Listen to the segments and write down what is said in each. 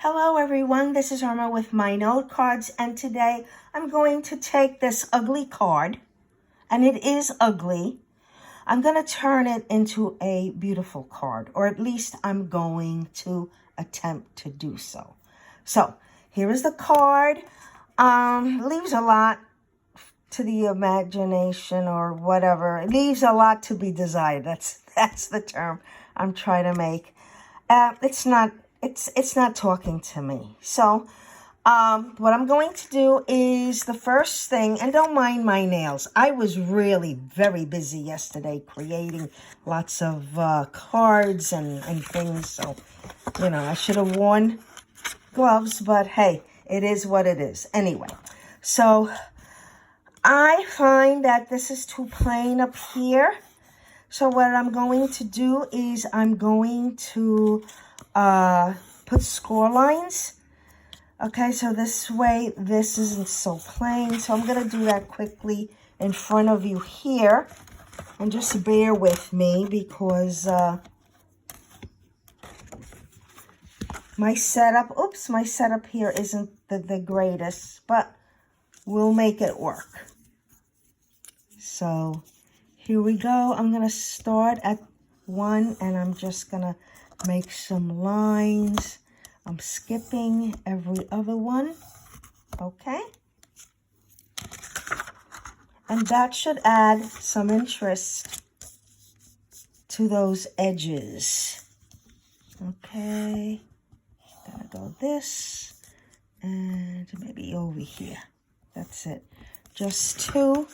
Hello everyone, this is Irma with My Note Cards, and today I'm going to take this ugly card, and it is ugly. I'm going to turn it into a beautiful card, or at least I'm going to attempt to do so. So here is the card. Leaves a lot to the imagination or whatever. It leaves a lot to be desired. That's the term I'm trying to make. It's not talking to me. So what I'm going to do is the first thing, and don't mind my nails. I was really very busy yesterday creating lots of cards and things. So, I should have worn gloves, but hey, it is what it is. Anyway, so I find that this is too plain up here. So what I'm going to do is I'm going to put score lines. Okay, so this way this isn't so plain. So I'm going to do that quickly in front of you here. And just bear with me because my setup here isn't the greatest, but we'll make it work. So here we go. I'm going to start at 1 and I'm just going to make some lines. I'm skipping every other one. Okay. And that should add some interest to those edges. Okay. Gonna go this and maybe over here. That's it. Just 2.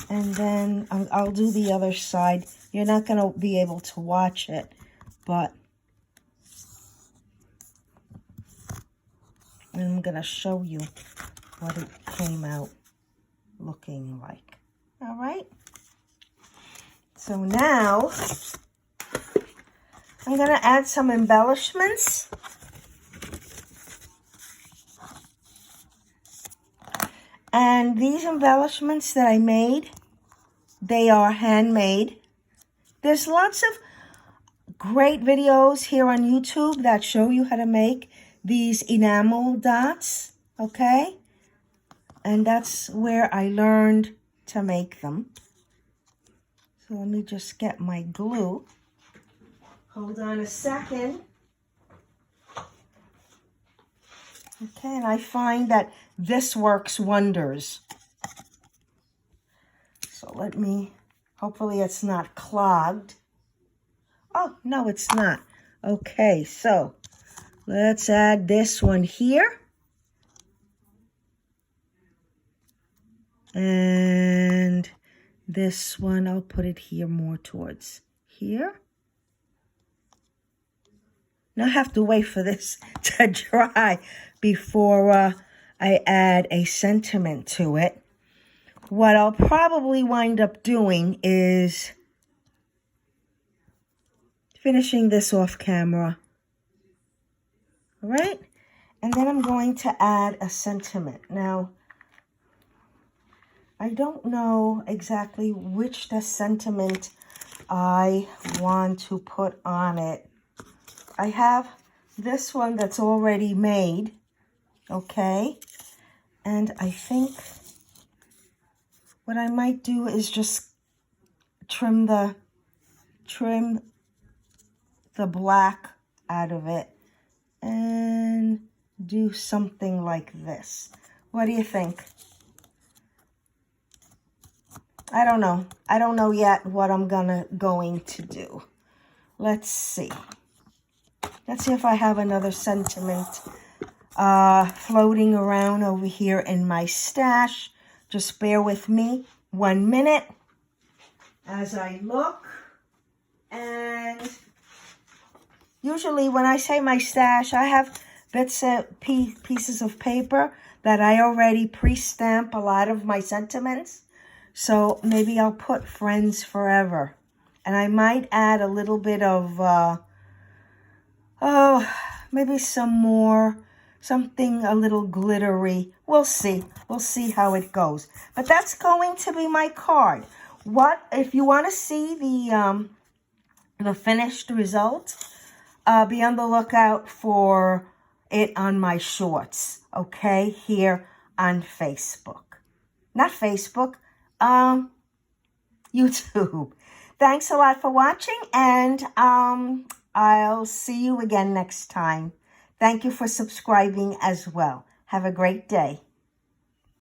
And then I'll do the other side. You're not going to be able to watch it, but I'm going to show you what it came out looking like. All right? So now I'm going to add some embellishments. And these embellishments that I made, they are handmade. There's lots of great videos here on YouTube that show you how to make these enamel dots, okay? And that's where I learned to make them. So let me just get my glue. Hold on a second. Okay, and I find that this works wonders. So let me, hopefully it's not clogged. Oh, no, it's not. Okay, so let's add this one here. And this one, I'll put it here more towards here. Now I have to wait for this to dry before I add a sentiment to it. What I'll probably wind up doing is finishing this off camera. All right? And then I'm going to add a sentiment. Now, I don't know exactly which the sentiment I want to put on it. I have this one that's already made, okay? And I think what I might do is just trim the black out of it and do something like this. What do you think? I don't know. I don't know yet what I'm going to do. Let's see. Let's see if I have another sentiment floating around over here in my stash. Just bear with me 1 minute as I look. And usually when I say my stash, I have bits of pieces of paper that I already pre-stamp a lot of my sentiments. So maybe I'll put Friends Forever. And I might add a little bit of, maybe some more, something a little glittery. We'll see. We'll see how it goes. But that's going to be my card. What, if you want to see the finished result, be on the lookout for it on my shorts, okay, here on Facebook. Not Facebook, YouTube. Thanks a lot for watching, and I'll see you again next time. Thank you for subscribing as well. Have a great day.